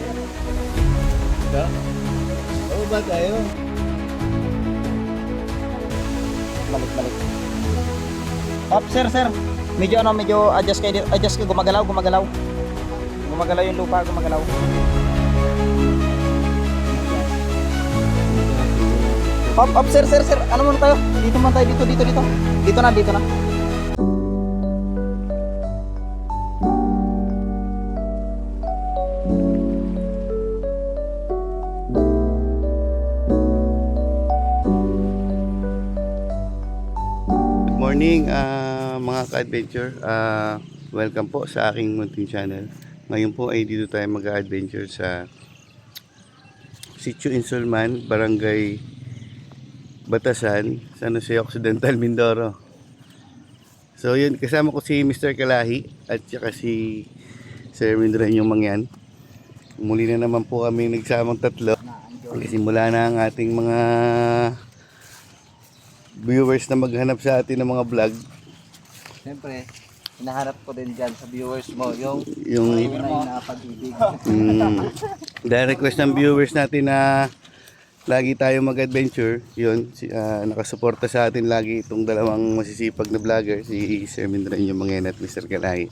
Ito? Oo ba tayo? Balik. Up, sir. Medyo adjust kayo. Adjust kayo, gumagalaw. Gumagalaw yung lupa, gumagalaw. Up, sir. Ano muna tayo? Dito man tayo, dito. Dito na. Good morning mga ka-adventure. Welcome po sa aking munting channel. Ngayon po ay dito tayo mag-adventure sa Sitio Insulman, Barangay Batasan, San Jose Occidental, Mindoro. So yun, kasama ko si Mr. Kalahi at saka si Sir Mindran yung mangyan. Muli na naman po kami nagsamang tatlo. Simula na ang ating mga viewers na maghanap sa atin ng mga vlog. Siyempre, hinahanap ko din dyan sa viewers mo yung na pag-ibig. Dahil request ng viewers natin na lagi tayo mag-adventure, yun, nakasuporta sa atin lagi itong dalawang masisipag na vlogger, si Sir Mindran yung mga at Mr. Kalay.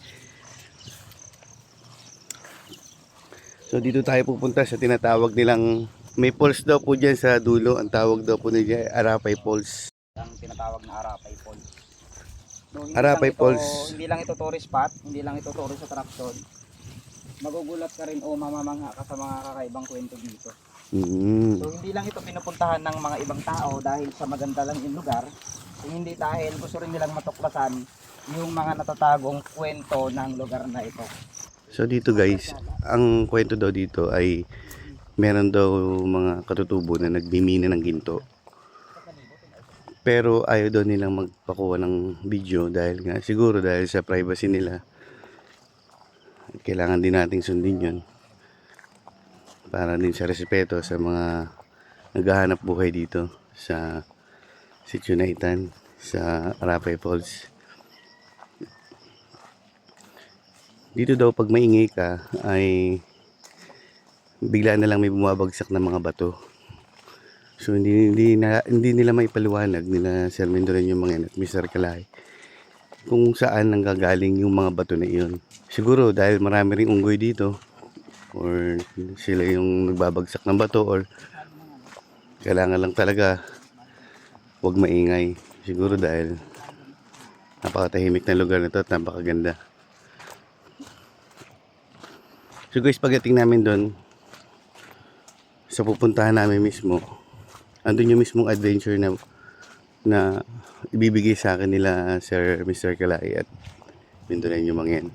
So dito tayo pupunta sa tinatawag nilang, may falls daw po dyan sa dulo, ang tawag daw po nila Arapay Falls. Ang tinatawag na Arapay Falls. No, Arapay Falls. Hindi lang ito tourist spot, hindi lang ito tourist attraction. Magugulat ka rin o mamamangha ka sa mga kakaibang kwento dito. So hindi lang ito pinupuntahan ng mga ibang tao dahil sa maganda lang yung lugar, hindi dahil gusto rin nilang matuklasan yung mga natatagong kwento ng lugar na ito. So dito guys, ang kwento daw dito ay meron daw mga katutubo na nagmimina ng ginto. Pero ayaw daw nilang magpakuha ng video dahil nga siguro dahil sa privacy nila. Kailangan din nating sundin yun. Para din sa respeto sa mga naghahanap buhay dito sa Sitio Naitan, sa Arapay Falls. Dito daw pag maingay ka ay bigla na lang may bumabagsak na mga bato. So hindi nila maipaliwanag nila Sir Mindran yung mga at Mr. Kalay kung saan nanggagaling yung mga bato na iyon. Siguro dahil marami ring unggoy dito, or sila yung nagbabagsak ng bato, or kailangan lang talaga huwag maingay. Siguro dahil napakatahimik na lugar na ito at napakaganda. So guys, pagdating namin doon sa pupuntahan namin mismo, andun yung mismong adventure na ibibigay sa akin nila Sir Mr. Kalay at Mindran yung mangyan.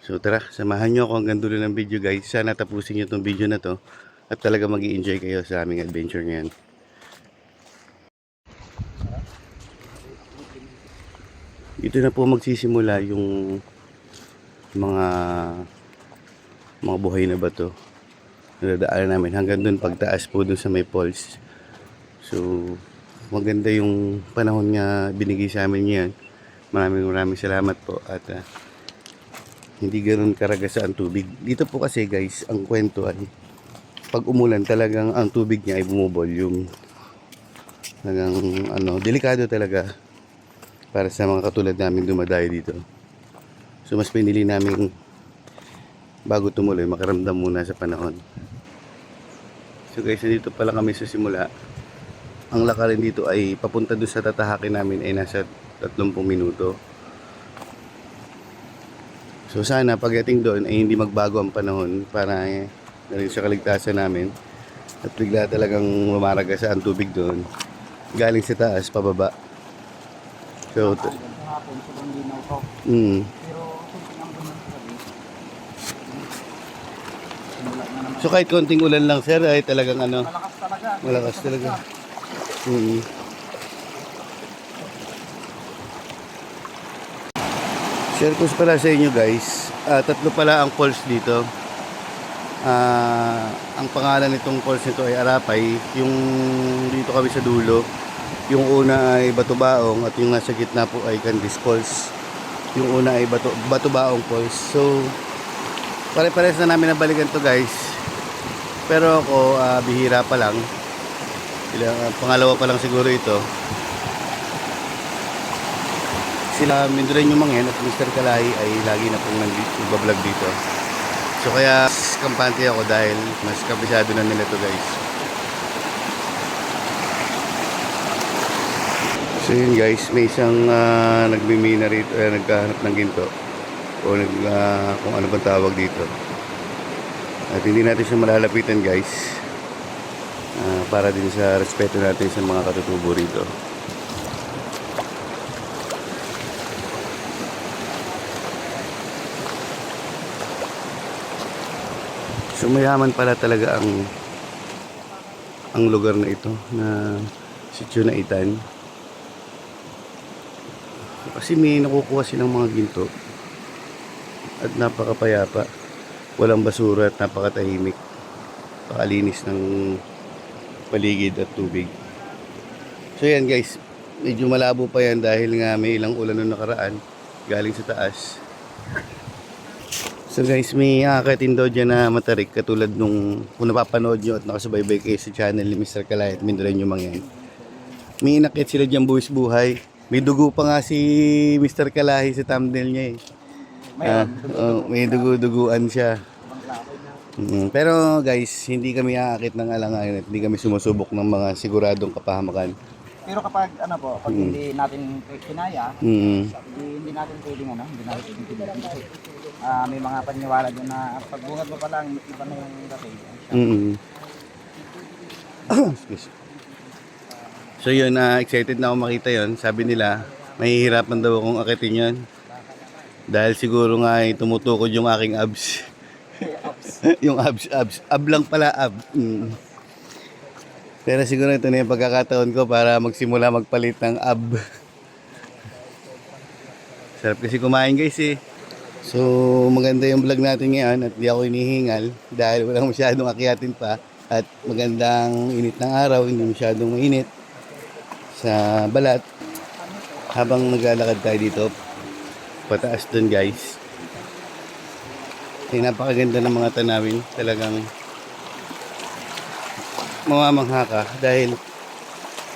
So tara, samahan nyo ako hanggang dulo ng video guys. Sana tapusin nyo itong video na to at talaga mag-i-enjoy kayo sa aming adventure ngayon. Dito na po magsisimula yung mga buhay na bato. Nadadaanan namin hanggang dun pagtaas po dun sa may falls. So maganda yung panahon nga binigay sa amin yan. Maraming salamat po at hindi ganoon karagasa ang tubig. Dito po kasi guys, ang kwento ay pag umulan talagang ang tubig niya ay bumovolume. Talagang delikado talaga para sa mga katulad namin dumadayo dito. So mas pinili namin bago tumuloy makaramdam muna sa panahon. So guys, dito pala kami sa simula. Ang lakarin dito ay papunta doon sa tatahakin namin ay nasa 30 minuto. So sana pagdating doon ay hindi magbago ang panahon para na rin sa kaligtasan namin. At bigla talagang lumaragasa ang tubig doon. Galing sa taas pababa. So So kahit konting ulan lang sir ay talagang malakas talaga. Share ko pala sa inyo guys, tatlo pala ang falls dito. Ang pangalan nitong falls nito ay Arapay. Yung dito kami sa dulo, yung una ay Batubaong at yung nasa gitna po ay Candice Falls. Yung una ay Batubaong Falls. So pare-pares na namin nabalikan to guys. Pero ako, bihira pa lang. Pangalawa pa lang siguro ito. Sila Mindreño Manghen at Mr. Kalahi ay lagi na pong nagbablog dito. So kaya kampante ako dahil mas kabisado na nila to guys. So yun guys, may isang nagmimina rito, nagkahanap ng ginto. O kung ano bang tawag dito. At hindi natin siya malalapitan guys. Para din sa respeto natin sa mga katutubo rito. So mayaman pala talaga ang lugar na ito na Sitio na Itan. Kasi may nakukuha silang mga ginto at napakapayapa, walang basura at napakatahimik, pakalinis ng paligid at tubig. So yan guys, medyo malabo pa yan dahil nga may ilang ulan nung nakaraan galing sa taas. So guys, may aakatin daw dyan na matarik katulad nung kung napapanood nyo at nakasubaybay kayo sa channel ni Mr. Kalay at Mindreño Manghen. May inakit sila dyan buwis buhay. May dugo pa nga si Mr. Kalahi sa thumbnail niya eh. May dugo-duguan siya. Pero guys, hindi kami aakit ng alangayon at hindi kami sumusubok ng mga siguradong kapahamakan. Pero kapag ano po, pag hindi natin kinaya, hindi natin pwedeng hindi natin pwedeng tinuloy. Kasi may mga paniwala dyan na pagbungat mo pa lang, iba na yung dating. So yun, excited na ako makita yun. Sabi nila, mahihirapan daw akong akitin yun. Dahil siguro nga ay tumutukod yung aking abs. Yung abs. Ab lang pala, ab. Pero siguro ito na yung pagkakataon ko para magsimula magpalit ng ab. Sarap kasi kumain guys eh. So maganda yung vlog natin ngayon at di ako hinihingal dahil walang masyadong akyatin pa. At magandang init ng araw, hindi masyadong mainit sa balat. Habang naglalakad tayo dito, pataas dun guys. Ay napakaganda ng mga tanawin. Talagang mamamangha ka dahil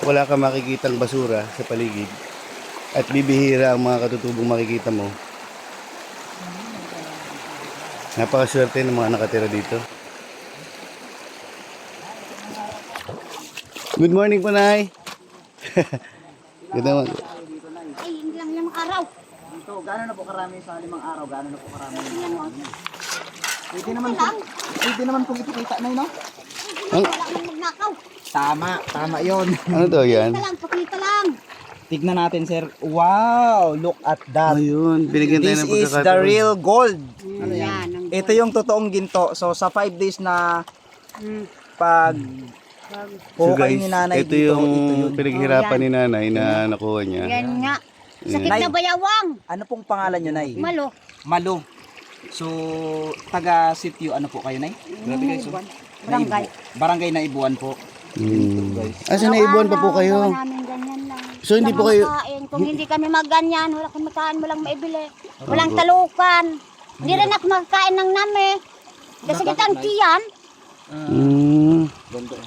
wala ka makikitang basura sa paligid at bibihira ang mga katutubong makikita mo. Napakaswerte ng mga nakatira dito. Good morning po, Nay. Good morning. Ay, hindi lang 5 araw. Dito, gano'n na po karami sa 5 araw? Gano'n na po karami? Pwede naman pong ipakita na yun, no? Wala nang magnakaw. Tama yun. Ano daw yan? Pakita lang. Tignan natin, sir. Wow, look at that. Ayun, binigyan tayo This ng is pagkakataon. the real gold. Ano yan? Ito yung totoong ginto. So sa 5 days na pag So hukay guys, ni nanay ito dito, yung ito yun. pinaghirapan ni nanay na nakuha niya. Yan nga. Sakit Nay. na bayawang. Ano pong pangalan nyo, Nay? Malo. Malo. So, taga sitio, ano po kayo, Nay? Barangay. Barangay na Ibuan po. Asa na ibuan pa po kayo? Wala namin ganyan lang. So, hindi Walang po kayo- makain. Kung hindi kami magganyan, wala kang makain, walang maibili. Walang talukan. Hindi rin ako makakain ng nami. Kasi kita ang tiyan.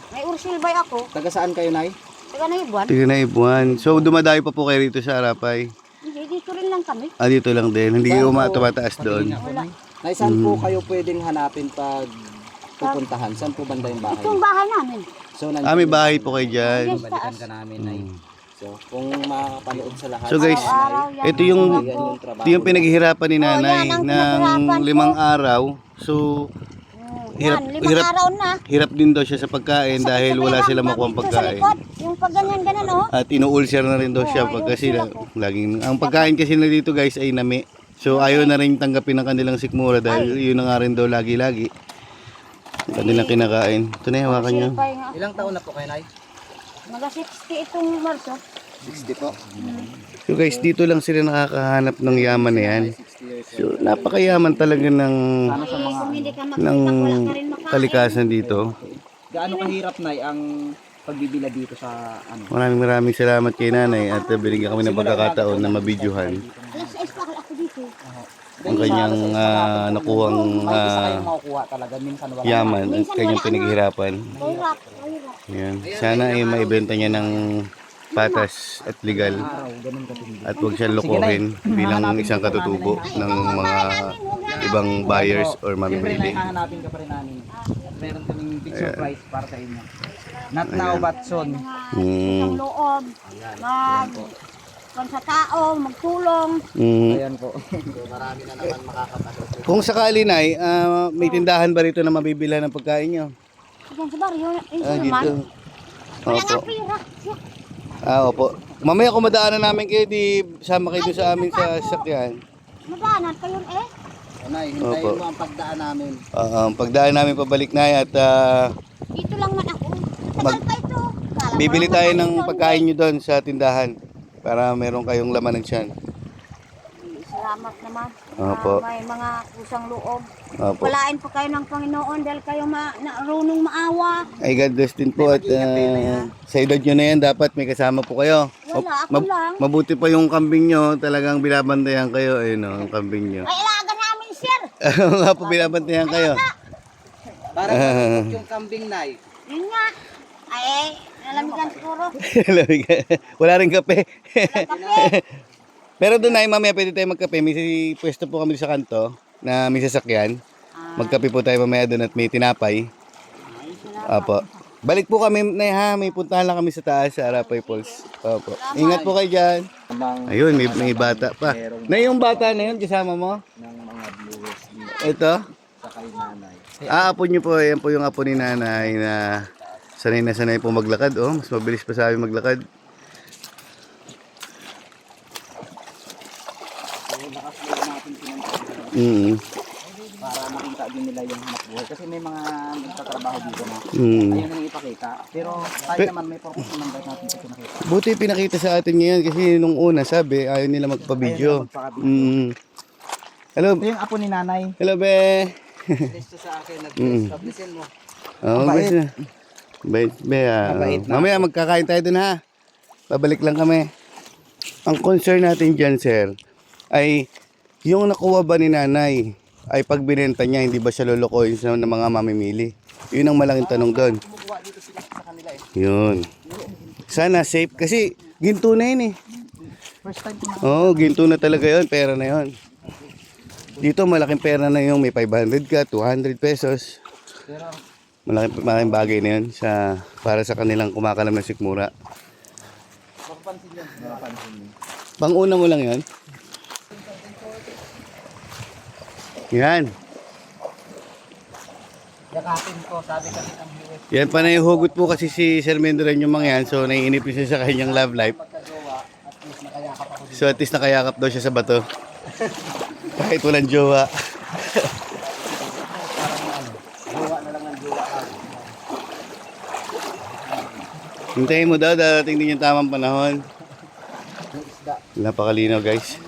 May ursilbay ako. Taga saan kayo, Nay? Taga na ibuan. Tignan na ibuan. So, dumadayo pa po kayo rito sa Arapay. Hindi, dito rin lang kami. Dito lang din. Hindi kayo tumataas doon. Wala. Nay, saan po kayo pwedeng hanapin pag pupuntahan? Saan po banda yung bahay? Itong bahay namin. So, May bahay po kayo dyan. balikan ka namin, Nay. So, kung makakapanood sa lahat. So guys, Araw-araw yan ito ang yung gawa ko. ito yung pinaghihirapan ni nanay yan ang ng pinaghirapan ko. 5 araw. So, hirap, Yan, 5 hirap, araw na. hirap din daw siya sa pagkain dahil Sakit wala sa sila bayawang makuha dito sa pagkain. likod. Yung pag ganyan oh. At inu-ulcer na rin daw siya Oo, pag ay, kasi ulcer ako. laging ang pagkain kasi nila dito guys ay nami. So ayaw na rin tanggapin ng kanilang sikmura dahil yun na nga rin daw lagi-lagi. Ang kanilang kinakain. Ito na hawakan niyo. Silpay nga. Ilang taon na po kayo, Nay? Mga 60 itong Marso. 60 po. So guys, dito lang sila nakakahanap ng yaman na yan. So napakayaman talaga ng Kung hindi ka makita, ng wala ka rin makain. kalikasan dito. Gaano kahirap, Nay, ang pagbibila dito sa ano? Maraming salamat kay nanay at binigyan kami ng pagkakataon na mabidyohan. Alas 6 pa ako dito. ang kanyang nakuhang May isa kayong makukuha talaga, minsan wala. yaman, ang Minsan kanyang wala, pinaghirapan. Mahirap, mahirap. Yan. Sana ay maibenta niya ng patas at legal Araw, ganun katindi. at huwag siyang lokohin bilang isang katutubo ng mga ibang buyers or Siyempre, mamimili. naihahanapin ka pa rin namin. Meron kaming big surprise para sa inyo. Not now, but soon. Isang loob, mag sa tao, magtulong. Ayan po. Kung sakali na may tindahan ba rito na mabibilhan ng pagkain nyo? Diyan sa baryo, yun Ah, naman. dito. Wala nga Opo. pira. Opo. Mamaya kung madaanan namin kayo, di sama kayo doon sa amin sa sakyan. Madaanan kayo eh. Nay, Opo. hintayin mo ang pagdaan namin. Pagdaan namin pabalik na at Dito lang man ako. Mag- Tagal pa ito. Kala ko bibili lang tayo madali ng doon, pagkain nyo doon sa tindahan para meron kayong laman ng tiyan. Salamat naman. Opo. May mga kusang loob. Opo. Walain po kayo ng Panginoon dahil kayo marunong maawa. Ay God bless din po at sa edad nyo na yan dapat may kasama po kayo. Wala, ako lang. Mabuti pa yung kambing nyo, talagang binabantayan kayo. Ayun o, ang kambing nyo. Ay, ilaga namin, sir. Nga po, binabantayan kayo. Para malungkot yung kambing, Nay. Yun nga. Ay, nalamigan siguro. Wala rin kape. Kape. Pero doon ay mamaya pwede tayo magkape. May pwesto po kami sa kanto na may sasakyan. Magkape po tayo mamaya doon at may tinapay. Ay, salamat. Apo. Balik po kami na may puntahan lang kami sa taas sa Arapay Falls. Opo. Ingat po kayo dyan. Ayun, may bata pa. Na yung bata na yun, kasama mo? Ng mga viewers dito Ito? sa kay nanay. Apo nyo po. Yan po yung apo ni nanay na sanay po maglakad. Oh, mas mabilis pa sa amin maglakad. Para makita din nila yung hanap buhay. Kasi may mga nagtatrabaho dito na Mm. ayun ang ipakita. Pero tayo naman may purpose naman ba't natin ito pinakita. Buti pinakita sa atin ngayon kasi nung una sabi ayaw nila magpa-video. Ayaw nila magpaka-video. Hello. Ito yung apo ni nanay. Hello, be. Listo sa akin, nag-establishing mo. Oh, Mabait. Bait, be. Mabait na. Mamaya magkakain tayo dun ha. Babalik lang kami. Ang concern natin dyan, sir, ay yung nakuha ba ni nanay ay pag binenta niya, hindi ba siya lulukoyin sa ng mga mamimili? Yun ang malaking tanong doon. Kumukuha dito sila sa kanila eh. Yun. Sana safe kasi ginto na yun eh. First time ko na. Oo, ginto na talaga yun. Pera na yun. Dito malaking pera na yung may 500 ka, 200 pesos. Pero Malaking bagay na yun para sa kanilang kumakalam ng sikmura. mapapansin yun. Mapapansin yun. Pang-una mo lang yun. Yan. Yakapin ko, sabi kasi ng viewers, Yan pa na yung hugot po kasi si Sir Mendoran yung mga yan. So naiinip siya sa kanyang love life. magkajowa, at least nakayakap ako dito. So at least nakayakap daw siya sa bato. Kahit walang jowa. Jowa na lang ng jowa ka. Hintayin mo daw, darating din yung tamang panahon. Yung isda. Napakalinaw guys.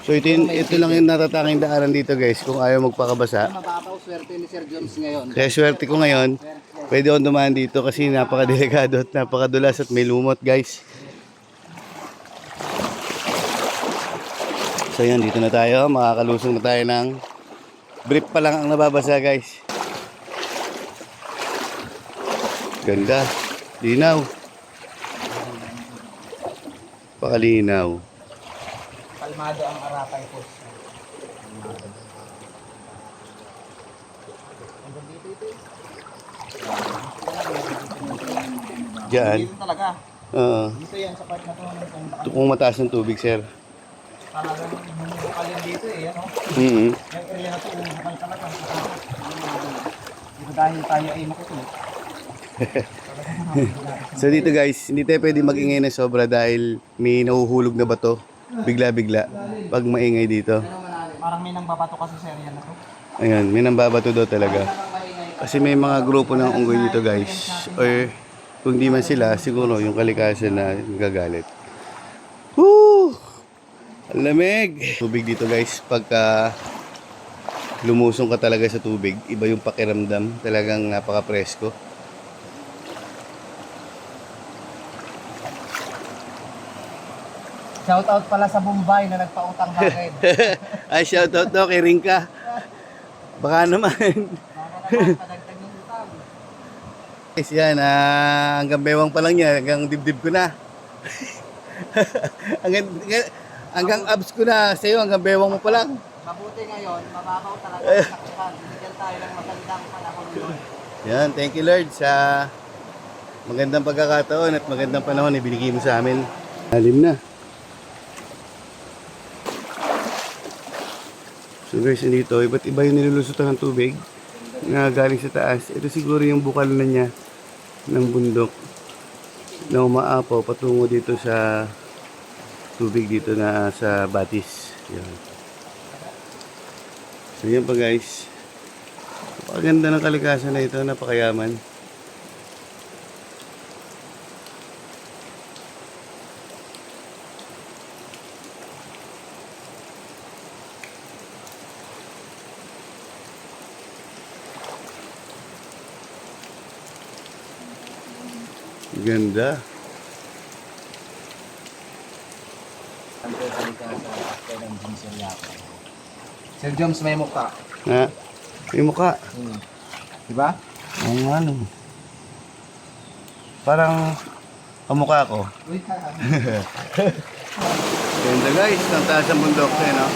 So ito lang yung natatanging daanan dito guys kung ayaw magpakabasa. Mababaw swerte ni Sir Jones ngayon. Kaya swerte ko ngayon, pwede akong dumaan dito kasi napakadelikado at napakadulas at may lumot guys. So yan, dito na tayo, makakalusong na tayo ng brief pa lang ang nababasa guys. Ganda, linaw. Pakalinaw. Kalmado ang Arapay po. Diyan. Dito talaga. Oo. Dito yan sa part na to. Ito kung mataas ng tubig sir. Talagang bumubukal yan dito eh. Ano? Mm-hmm. Yung area na to, bumubukal talaga. Dito dahil tayo ay makukulit. So dito guys, hindi tayo pwede mag-ingay na sobra dahil may nahuhulog na bato. Bigla-bigla. Pag maingay dito. Parang may nang babato kasi sa area na to. Ayan, may nambabato daw talaga. Kasi may mga grupo ng unggoy dito guys. Or kung di man sila, siguro yung kalikasan na gagalit. Woo! Ang lamig! Tubig dito guys, pagka lumusong ka talaga sa tubig, iba yung pakiramdam. Talagang napaka-presko. Shoutout pala sa Bombay na nagpautang sa akin. Ay, shoutout daw kay Ringka. Baka naman. Padagdag yung utang. Guys, yan. Hanggang bewang pa lang niya. Hanggang dibdib ko na. hanggang abs ko na. Sa'yo, hanggang bewang mo pa lang. Mabuti ngayon, mababaw talaga ang sakyan. Binigyan tayo ng magandang panahon yun. Yan, thank you Lord sa magandang pagkakataon at magandang panahon na binigay mo sa amin. Alim na. So guys, dito, iba't iba yung nilulusutan ng tubig na galing sa taas. Ito siguro yung bukal na niya ng bundok na umaapaw patungo dito sa tubig dito na sa Batis. Yan. So yan pa guys. Napakaganda ng kalikasan na ito, napakayaman. Ganda. Ang balik ka sa akin ng Vincent Yako. Sir Joms, may mukha. Ha? Yung mukha. Diba? Ang ano. Parang kamukha ko. Uy, Ganda guys, ang taas ng bundok eh, no?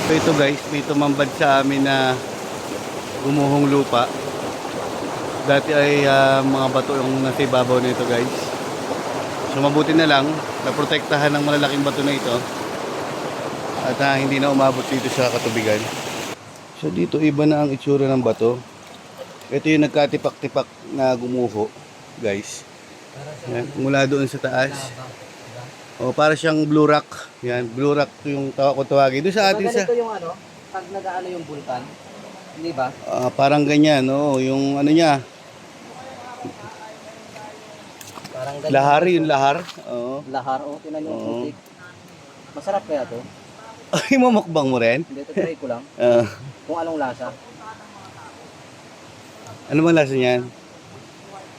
So ito guys, may tumambad sa amin na gumuhong lupa. Dati ay mga bato yung nasa ibabaw nito guys. So mabuti na lang, naprotektahan ng malalaking bato na ito. At hindi na umabot dito sa katubigan. So dito iba na ang itsura ng bato. Ito yung nagkatipak-tipak na gumuho guys. Yan, mula doon sa taas. O para siyang blue rock. Yan, blue rock yung kung tawagin. Doon sa atin sa Ganito yung ano, pag nag-ano yung bulkan. Hindi ba? parang ganyan, no, yung ano niya, Parang ganito. lahar yung lahar. Oo. Lahar, oh, tinan yung Oo. putik. Masarap kaya to? Ay, mamukbang mo rin. Hindi, ito try ko lang. Ah, Kung anong lasa. ano bang lasa niyan?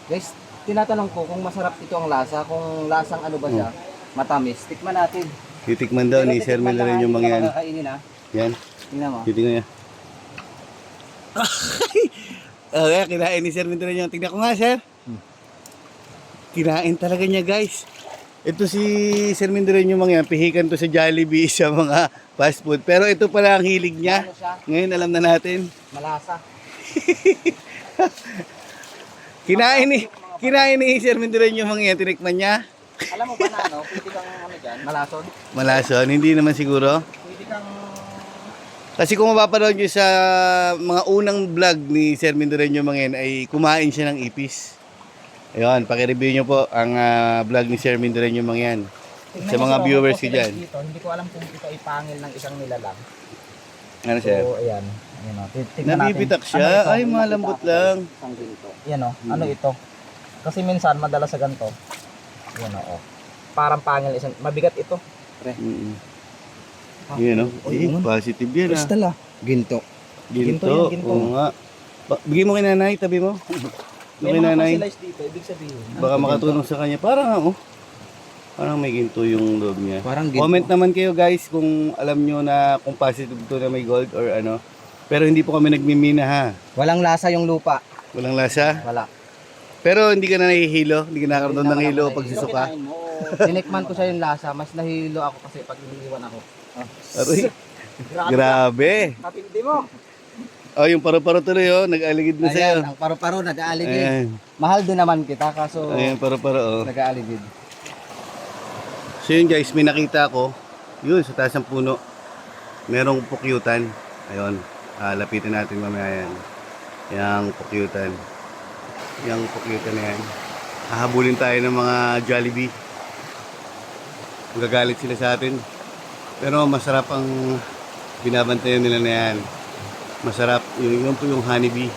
Guys, tinatanong ko kung masarap ito ang lasa, kung lasang ano ba siya, matamis. Tikman natin. Titikman daw ni Sir Miller rin yung mga yan. Kakainin ha. Yan, Tingnan mo. titingnan niya. Okay, kinain ni Sir Miller yung. Tingnan ko nga, Sir. Kinain talaga niya, guys. Ito si Sir Miller yung mga yan. Pihikan to sa Jollibee sa mga fast food. Pero ito pala ang hilig niya. Ano siya? Ngayon alam na natin. Malasa. Kinain ni Sir Miller yung mga yan. Tinikman niya. Alam mo ba na ano, pwede kang ano dyan, malason? Malason, hindi naman siguro. Pwede kang... Kasi kung mapapanood nyo sa mga unang vlog ni Sir Mindoreño Mangin ay kumain siya ng ipis. Ayun, pakireview nyo po ang vlog ni Sir Mindoreño Mangin. Sa mga viewers ko dyan. Dito, hindi ko alam kung ito ay pangil ng isang nilalang. Ano, Sir? So, ayan. Ayan o. Tignan Nabibitak natin. siya. Ano ito? Ay, malambot lang. Isang ganito. Yan o. Ano ito? Kasi minsan, madalas sa ganito. Yan o. Parang pangil. Mabigat ito. Yan, no? Positive yan, ah. Tala. Ginto. Ginto Ginto. yan, ginto. Oo nga. Bigay mo kay nanay, tabi mo. May Kay mga nanay. fossilized dito. Ibig sabihin. Baka makatulong sa kanya. Parang, oh. Parang may ginto yung loob niya. Parang ginto. Comment naman kayo guys kung alam nyo na kung positive to na may gold or ano. Pero hindi po kami nagmimina ha. Walang lasa yung lupa. Walang lasa. Wala. Pero hindi ka na nahihilo. Hindi ka nakakaroon ng Hindi hilo naman pag ako susuka. Kinain mo. Tinikman ko siya yung lasa. Mas nahilo ako kasi pag iniiwan ako. Aray, grabe. Kapindi mo. Oh, yung paro-paro tuloy oh. Nag-aligid na sa'yo. Ayan, ang paro-paro nag-aaligid. Ayan. Mahal din naman kita kaso Ayan, paro-paro oh. nag-aaligid. So yun guys, may nakita ko. Yun, sa taas ng puno. Merong pukyutan. Ayun. Lapitin natin mamaya yan. Yang pukyutan. Yang pukyutan na yan. Hahabulin tayo ng mga Jollibee. Gagalit sila sa atin. Pero masarap ang binabantayan nila na yan. Masarap. Yun po yung honeybee.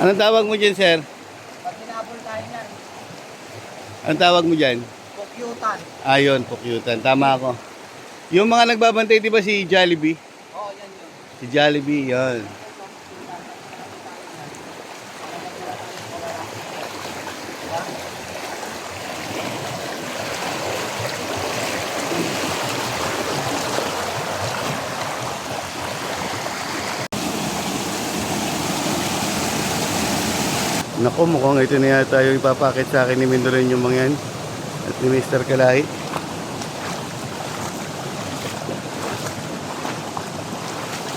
Anong tawag mo dyan, sir? Pag pinapol tayo niyan, Anong tawag mo dyan? pukyutan. Ayun, pukyutan. Tama ako. Yung mga nagbabantay, di ba si Jollibee? Oo, yan yun. Si Jollibee, yan. Naku, mukhang ito na yata yung ipapakit sa akin ni Mindoro yung mga yan. At ni Mr. Kalahi.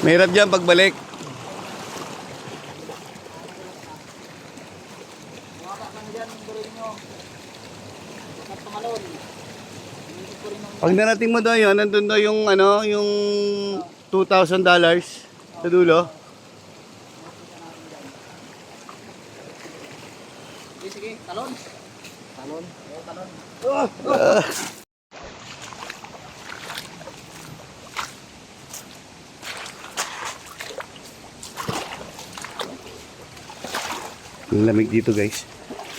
Mahirap dyan pagbalik. Pag narating mo daw yun, nandun daw yung ano, yung $2,000 sa dulo. Sige, sige, talon. Talon. Oo, talon. Ang lamig dito guys.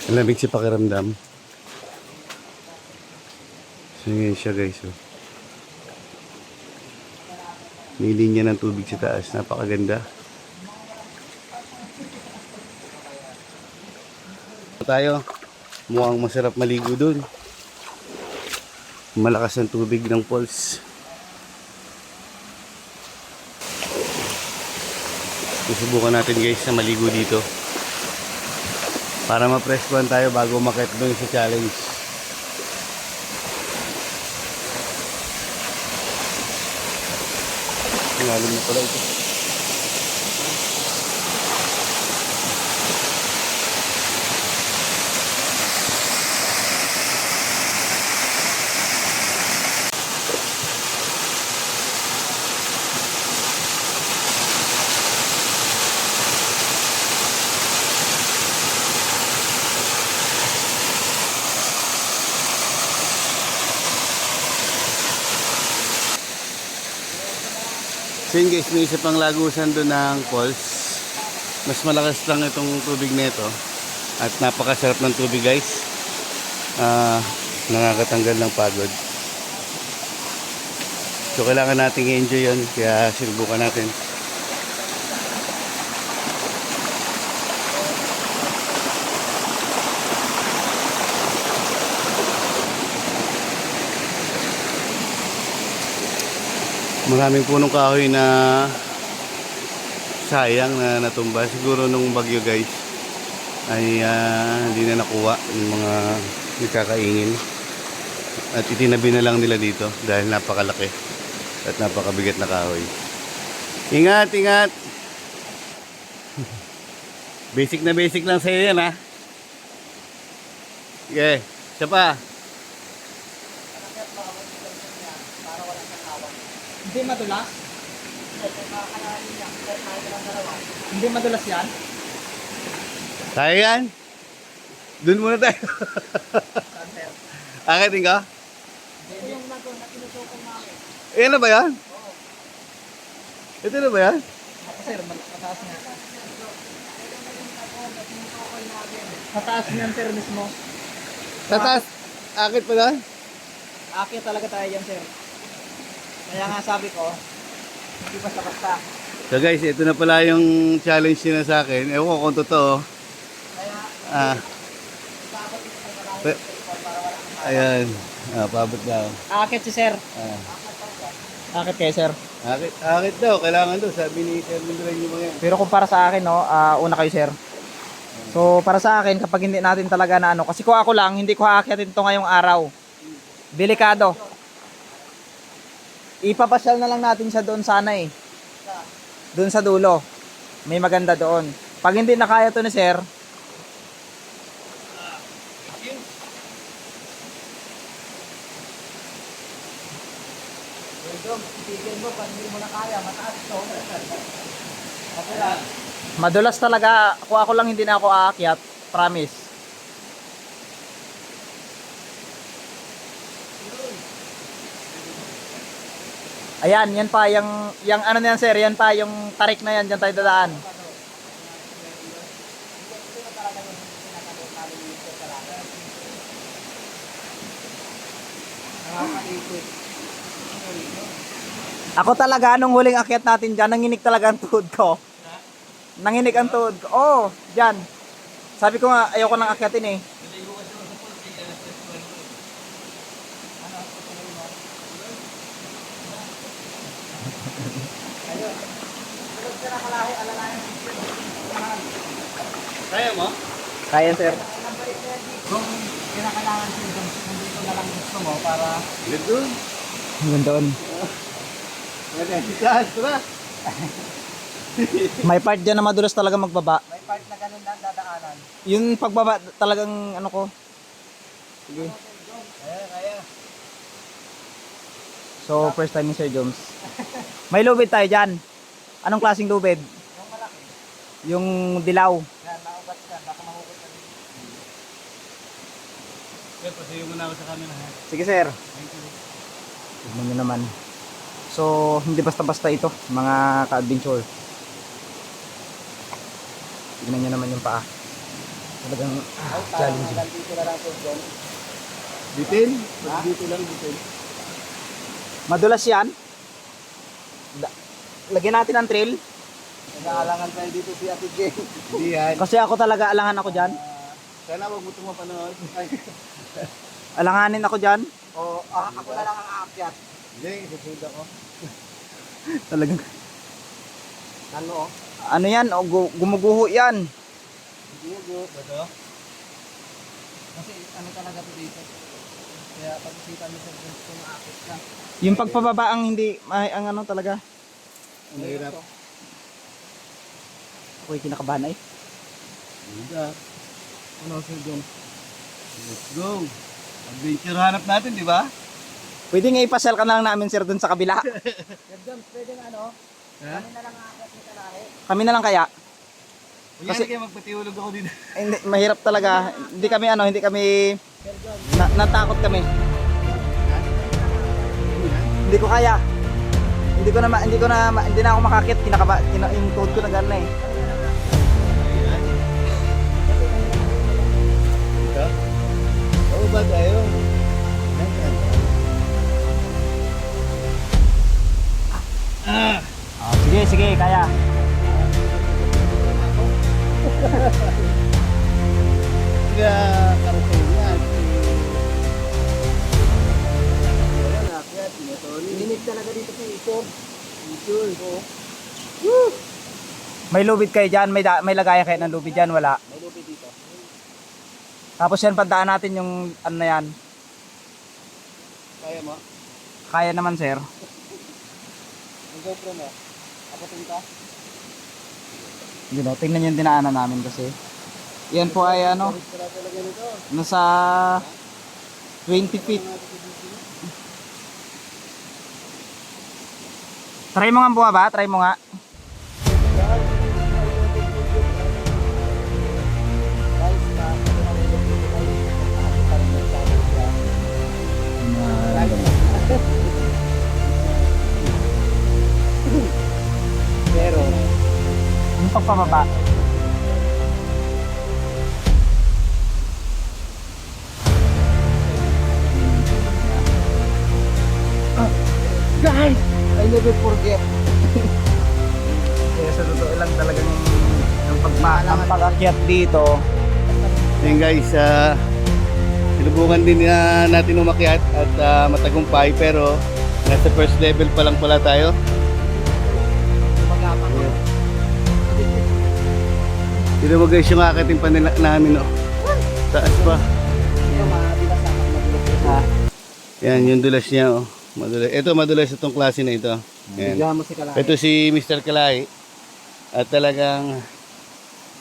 Ang lamig si pakiramdam. So yun siya guys. Oh. May linya ng tubig sa taas. Napakaganda. Tayo. Mukhang masarap maligo dun. Malakas ang tubig ng falls. Susubukan natin guys na maligo dito. Para ma-press-one tayo bago umakyat doon sa challenge. Ngalim na pala ito. So yun guys, may isa pang lagusan doon ng falls. Mas malakas lang itong tubig nito. At napakasarap ng tubig guys. Nakakatanggal ng pagod. So kailangan nating i-enjoy yun. Kaya sinubukan natin. Maraming punong kahoy na sayang na natumba. Siguro nung bagyo guys ay hindi na nakuha yung mga nagkakaingin. At itinabi na lang nila dito dahil napakalaki at napakabigat na kahoy. Ingat, ingat! Basic na basic lang sa'yo yan ha. Sige, isa pa. Hindi madulas? Hindi madulas yan? Kaya yan? Doon muna tayo. Akitin ka? Ito yung lago na tinutukan namin. Ayan na ba yan? Ito na ba yan? Ako sir, mataas niya. Mataas niyan sir mismo. Sa taas, akit pa doon? Akit talaga tayo dyan sir. Kaya nga sabi ko, hindi basta-basta. So guys, ito na pala yung challenge nila sa akin. Ewan ko kung totoo. Ah. Pe- Ayan. Paabot daw. Akit si sir. Ah. Akit kayo sir. Akit daw. Kailangan daw. Sabi ni Sir Mindran yung mga yan. Pero kung para sa akin, no, una kayo sir. So para sa akin, kapag hindi natin talaga na ano, kasi kung ako lang, hindi ko haakyatin ito ngayong araw. Delikado. Ipapasyal na lang natin siya doon sana eh. Doon sa dulo. May maganda doon. Pag hindi na kaya to ni sir, madulas talaga. Kung ako lang hindi na ako aakyat, promise. Ayan, yan pa yung ano na yan sir, yan pa yung tarik na yan, diyan tayo dadaan. Ako talaga, nung huling akyat natin dyan, nanginig talaga ang tuhod ko. Nanginig ang tuhod ko. Oo, dyan. Sabi ko nga, ayoko nang akyatin eh. Kaya mo? Kaya sir. Kung kinakailangan symptoms, nandito na lang gusto mo para Dito. Hanggang doon. Pwede. Saan? Tara. May part dyan na madulas talaga magbaba. may part na ganun na dadaanan. Yung pagbaba talagang ano ko. Sige. Kaya. So first time ni Sir Jones. May lubid tayo dyan. Anong klaseng lubid? Yung malaki. Yung dilaw. Yan, naugat ka. Baka mahukot ka. Sir, pasiyo muna ako sa camera ha. Sige sir. Tignan nyo naman. So hindi basta-basta ito mga ka-adventure. Tignan nyo naman yung paa. Talagang challenging. Dito na lang po doon. Bitin? Dito lang, bitin. Madulas yan. Lagyan natin ng trail. Nag-aalangan tayo dito si Ate Jane. Hindi yan. Kasi ako talaga alangan ako dyan. Sana wag mo itong mapanood. Alanganin ako dyan. O, ako na lang ang aakyat. Hindi, susunod ako. Talagang. Ano? Ano yan? O, gumuguho yan. Gugo. Ito? Kasi ano talaga to dito. Kaya pag-isipan mo sa gusto maakit ka. Yung pagpababa ang hindi, ang ano talaga. Ang hirap. Ako'y kinakabahan ay. Ganda. Ano Sir John? Let's go. Adventure hanap natin, di ba? Pwede nga ipasel ka na lang namin sir dun sa kabila. Sir John, pwede nga ano? Ha? Kami na lang aakyat ni Kalari. Kami na lang kaya. Kasi Kasi- kayo magpatiulog ako dito. Hindi, mahirap talaga. Hindi kami ano, hindi kami natakot kami. Hindi ko kaya. Hindi na ako makakit. Yung tuhod ko na gano'n eh. Dito? Oo ba tayo? Sige, kaya. Kaya karating yan. Ayan, akyat. Tony. Linig talaga dito sa ipog. Sure. May lubid kayo dyan, may lagayan kayo ng lubid dyan, wala. May lupit dito. Tapos yan, pandaan natin yung ano na yan. Kaya mo? Kaya naman sir. Ang GoPro mo. Apatin ka. You know, tingnan yung dinaanan namin kasi. Yan po ay ano, Tara talaga nito. nasa 20 feet. Try mo nga bumaba, try mo nga. Pero, Yung pagpababa. guys, I never forget. Kaya sa totoo lang talagang ang pag-akyat dito, Ayun guys, sinubukan din natin umakyat at matagumpay pero nasa first level pa lang pala tayo. Magapang. Dito mo guys yung akitin pa nila namin oh. Taas pa. Ito mabilas na magulo ha. Yan yung dulas niya oh. Madulas. Ito madulas itong klase na ito. Yan. Bigyan mo si Kalaki. Ito si Mr. Kalay. At talagang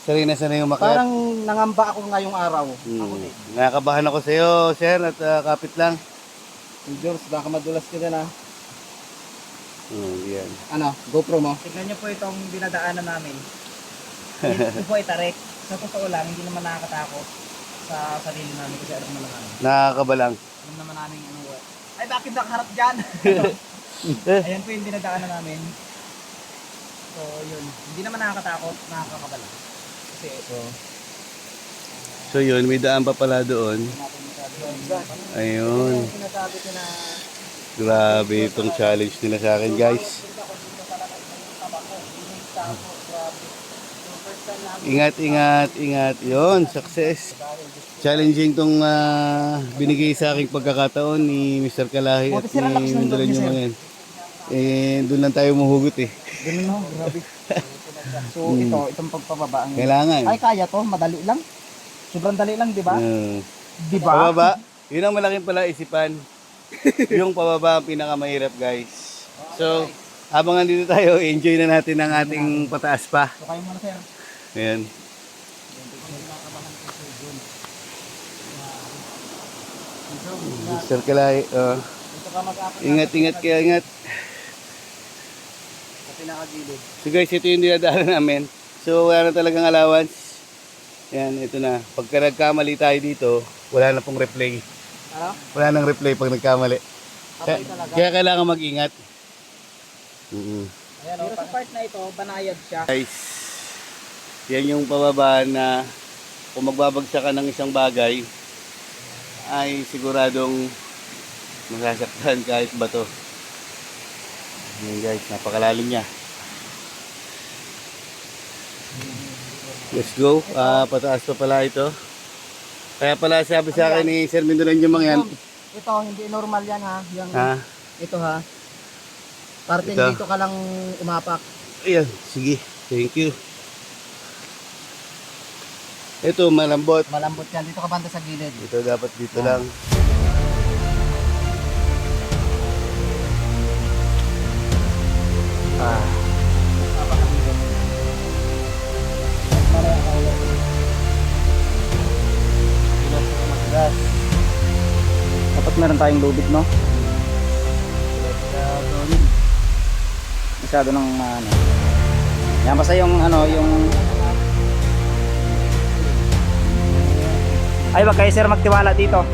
sanay na sanay umakyat. Parang nangamba ako ngayong araw. Ako din. Nakakabahan ako sa iyo, sir, at kapit lang. George, baka madulas ka din ha. Yan. Ano, GoPro mo? Tignan niyo po itong dinadaanan namin. Ito po ay tarik. Sa totoo lang, hindi naman nakakatakot sa sarili namin kasi alam naman namin. Nakakabalang. Alam naman namin ano. Ay, bakit nakaharap dyan? Ayan po yung dinadaanan namin. So, yun. Hindi naman nakakatakot, nakakabala. Kasi ito, So yun, may daan pa pala doon. Ayun. Sinasabi ko na Grabe itong challenge nila sa akin, guys. Ingat, ingat, ingat. Yun, success. Challenging tong binigay sa aking pagkakataon ni Mr. Kalahi at ni Mindalan yung mga yan. Doon lang tayo mahugot eh. ganun no, grabe. So, itong pagpababa. Kailangan. Ay, kaya to, madali lang. Sobrang dali lang, di ba? Di ba? Pababa, yun ang malaking pala isipan. Yung pababa ang pinakamahirap, guys. So, habang nandito tayo, enjoy na natin ang ating pataas pa. So, kayo muna, sir. Ayan. Mr. Kalay, Ito ka mag-apat ingat, ingat kaya ingat. sa pinakagilid. So guys, ito yung dinadaanan namin. So wala na talagang allowance. Yan, ito na. Pagka nagkamali tayo dito, wala na pong replay. Ano? Wala nang replay pag nagkamali. Kapay talaga. Kaya kailangan mag-ingat. Ayan, pero sa part na ito, banayad siya. Guys, yan yung pababa na kung magbabagsak ka ng isang bagay, ay siguradong masasaktan kahit bato. Yan guys, napakalalim niya. Let's go. Pataas pa pala ito. Kaya pala sabi sa akin ni Sir Mindolan yung mga yan. ito, hindi normal yan ha. Yung, Ha? ito ha. Parting Ito. dito ka lang umapak. Ayan, sige. Thank you. Ito, malambot. Malambot yan. Dito ka banda sa gilid. Ito dapat dito lang. Dapat meron tayong lubid, no? Masyado ng ano. Yan, basta yung ano, yung... Ay, wag kayo sir magtiwala dito.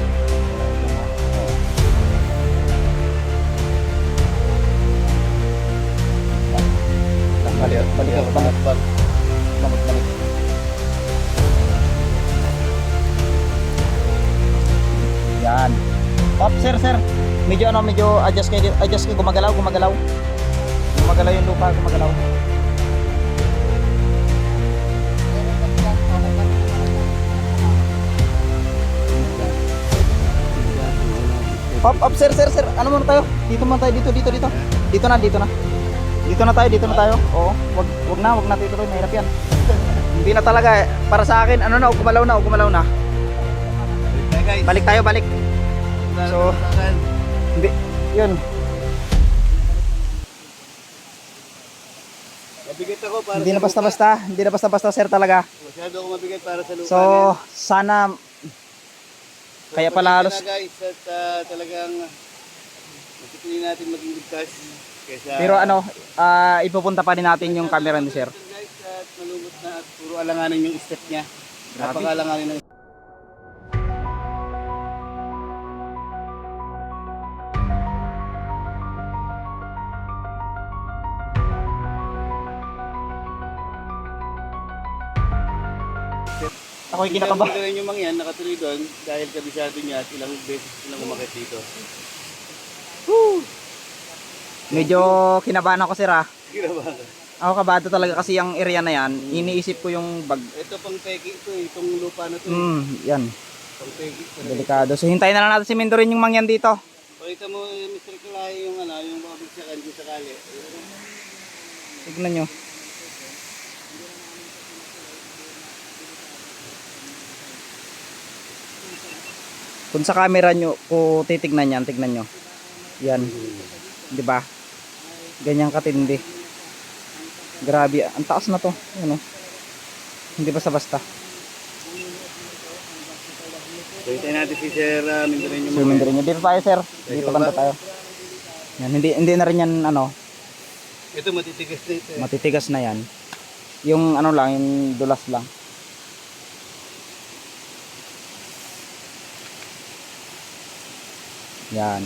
Balik ako, balik. Yan. Pop, sir. Medyo ano, medyo adjust kayo, gumagalaw. Gumagalaw yung lupa, gumagalaw. Pop, sir. Ano muna tayo? Dito muna tayo, dito. Dito na tayo. Oo, wag na tayo tuloy, mahirap yan. Hindi na talaga, para sa akin, ano na, gumalaw na. Balik tayo. So, hindi, yun. Mabigat ako para Hindi na sa basta-basta sir talaga. lupa. Masyado ako mabigat para sa lupa. So, sana, kaya pala halos, na guys, at talagang masipilin natin maging ligtas. Kaysa, pero ano, ipupunta pa din natin yung camera ni sir. guys, at malumot na at puro alanganin yung step niya. Grabe. Napaka-alanganin ng Ako yung kinakaba. Hindi yung mga yan, nakatuloy doon dahil kabisado niya at ilang beses silang umakit dito. Medyo kinabahan ako sir ah. Ginawa ka. Ako kabado talaga kasi yung area na yan, iniisip ko yung bag. Ito pang pegi ito eh, itong lupa na to. Yan. Pang pegi. Delikado. So hintayin na lang natin si Mendorin yung mangyan dito. Pakita mo Mr. Kalay yung yung babagsakan kung sakali. Tignan nyo. Kung sa camera nyo, kung titignan yan, tignan nyo. Yan. Di ba? Ganyan katindi. Grabe, ang taas na to. Ano? Hindi basta-basta. So hintayin natin si Sir Mendorin yung So, Mendorin nyo. Dito tayo, sir. Dito banda tayo. Yan, hindi na rin yan, ano, Ito matitigas na ito eh. matitigas na yan. Yung ano lang, yung dulas lang. Yan.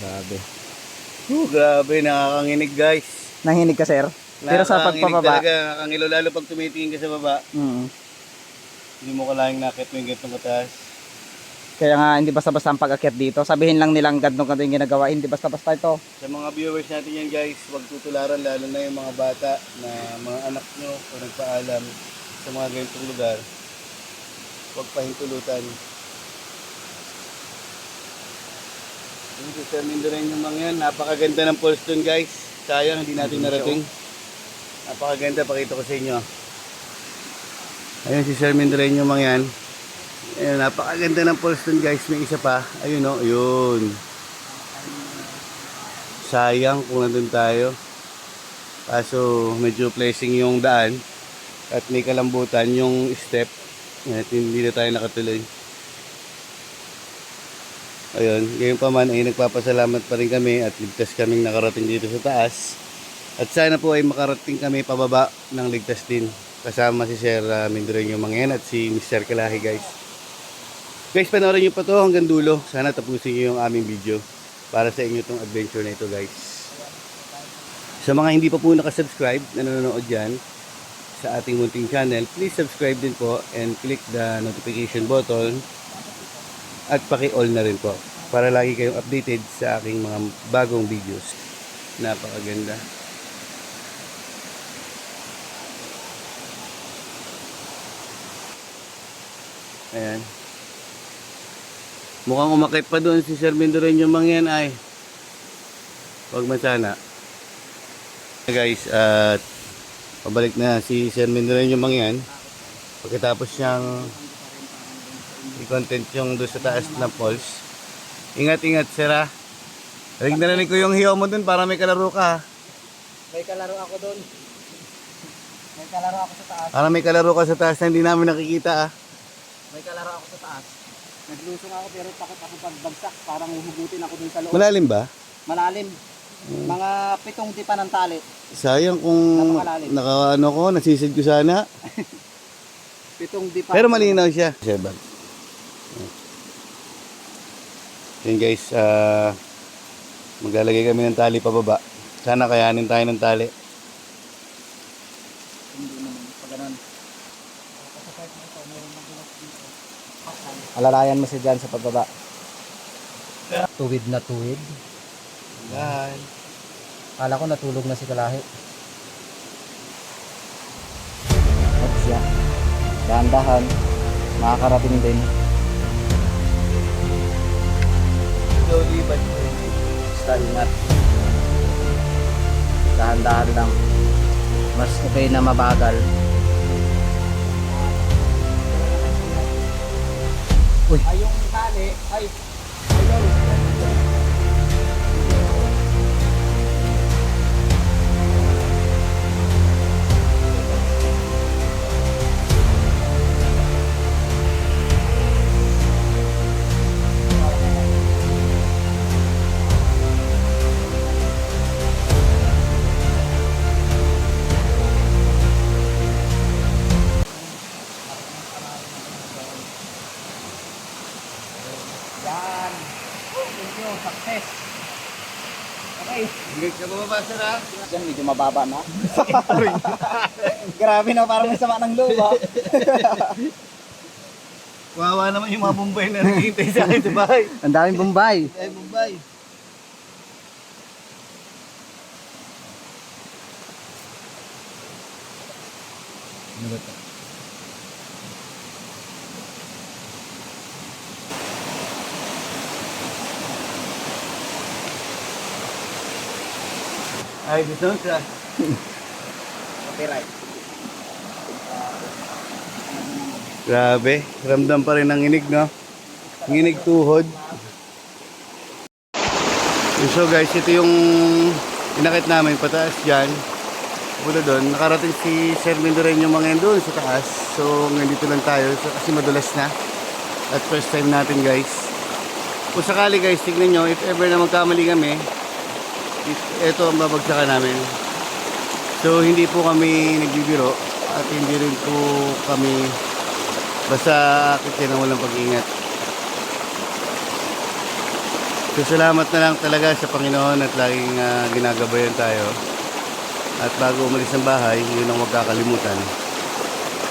Grabe. Grabe, nakakanginig guys. Nanginig ka, sir? Pero sa Nakakanginig pagpababa. talaga, nakakangilo lalo pag tumitingin ka sa baba. Hindi mo kalaing nakit mo yung gantong kataas. Kaya nga, hindi basta-basta ang pag-akyat dito. Sabihin lang nilang ganito yung ginagawa. Hindi basta-basta ito. Sa mga viewers natin yan guys, huwag tutularan lalo na yung mga bata na mga anak nyo o nagpaalam sa mga ganitong lugar. Huwag pahintulutan. Yung si Sir Mendorin yung mga yan, napakaganda ng pulse dun guys. Sayang hindi natin narating. Napakaganda, pakita ko sa inyo. Ayun si Sir Mendorin yung mga yan. Ayun, napakaganda ng pulse dun guys. May isa pa. Ayun o, yun. Sayang kung nandun tayo. Kaso medyo blessing yung daan. At may kalambutan yung step. At hindi na tayo nakatuloy. Ayun, ngayon pa man ay nagpapasalamat pa rin kami at ligtas kaming nakarating dito sa taas. At sana po ay makarating kami pababa ng ligtas din. Kasama si Sir Mendorin yung mga yan at si Mr. Kalahi guys. Guys, panoorin nyo pa to hanggang dulo. Sana tapusin nyo yung aming video para sa inyo itong adventure na ito guys. Sa mga hindi pa po nakasubscribe, nanonood dyan sa ating munting channel, please subscribe din po and click the notification button. At paki-all na rin po para lagi kayong updated sa aking mga bagong videos. Napakaganda. Ayan. Mukhang umakit pa doon si Sir Mendorin yung mga yan ay. Huwag man sana. Guys, at pabalik na si Sir Mendorin yung mga yan. Pagkatapos niyang i-content yung doon sa taas na falls. Ingat-ingat, sir ha. Narinig ko yung hiyaw mo doon para may kalaro ka. May kalaro ako doon. May kalaro ako sa taas. Para may kalaro ka sa taas na hindi namin nakikita ah. May kalaro ako sa taas. Naglusong ako pero takot ako pagbagsak. Parang huhugutin ako dun sa loob. Malalim ba? Malalim. Mga 7 dipa ng tali. Sayang kung naka-ano ko, nasisid ko sana. 7 dipa. Pero malinaw siya. Sebag. Yun guys, maglalagay kami ng tali pababa. Sana kayanin tayo ng tali. Hindi naman. Pag ganun. Alalayan mo siya dyan sa pagbaba. Tuwid na tuwid. Yan. Kala ko natulog na si Kalahi. At siya. Dahan-dahan. Makakarating din. Slowly but Basta ingat. Dahan-dahan lang. Mas okay na mabagal. Uy. Ay, yung tali. Ay. Yan. Thank you. Success. Okay. Hindi ka bumaba, sir ha? Diyan medyo mababa na. Grabe na, parang may sama ng loob. Wawa naman yung mga Bombay na naghihintay sa akin sa bahay. Ang daming Bombay. Ay, Bombay. Ano ba to? Ay, gusto ka. Copyright. Grabe, ramdam pa rin ang inig, no? Ang inig tuhod. So guys, ito yung inakit namin pataas dyan. Pupunta doon, nakarating si Sir Mindoreno yung mga yan doon sa taas. So, nandito lang tayo kasi madulas na. At first time natin guys. Kung sakali guys, tignan nyo, if ever na magkamali kami, ito ang babagsakan namin. So, hindi po kami nagbibiro at hindi rin po kami basta akit yan ang walang pag-iingat. So, salamat na lang talaga sa Panginoon at laging ginagabayan tayo. At bago umalis ng bahay, yun ang huwag kakalimutan.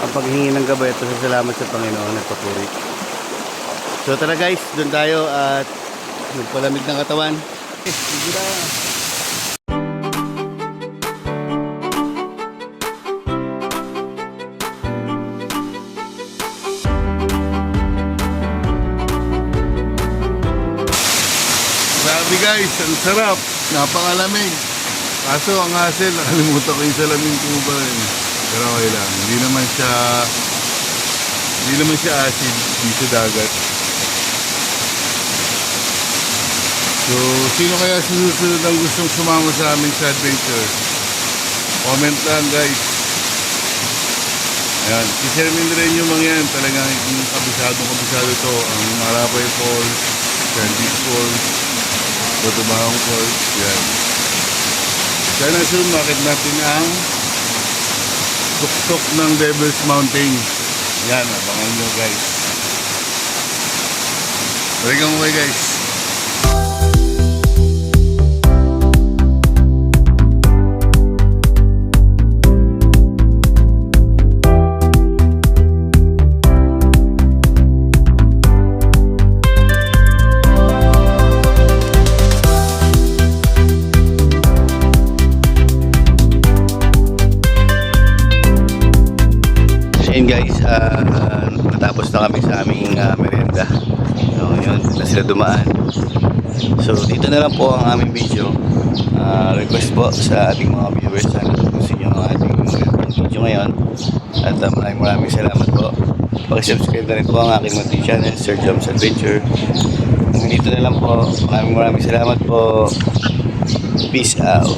Ang paghingi ng gabay at pasasalamat sa Panginoon at papuri. So tara guys, doon tayo at magpalamig ng katawan. Grabe guys, ang sarap. Napakalamig. Kaso ang hassle, nakalimutan ko yung salamin ko ba rin. Pero okay lang. Hindi naman siya acid. Hindi siya dagat. So, sino kaya susunod ang gustong sumama sa amin sa adventure? Comment lang guys. Ayan, si Sir Mindoreno mga yan. Talagang kabisado to. Ang Marapay Falls, Sandy Falls, Batubahong Falls. Yan. Sana soon makit natin ang tuktok ng Devil's Mountain. Yan, abangan nyo guys. Balikan mo kayo guys. Ayun guys, natapos na kami sa aming merienda. So yun, na sila dumaan. So dito na lang po ang aming video. Request po sa ating mga viewers na gusto nyo ang ating video ngayon. At maraming salamat po. Pakisubscribe na rin po ang aking munting channel, Sir Jom's Adventure. Dito na lang po. Maraming salamat po. Peace out.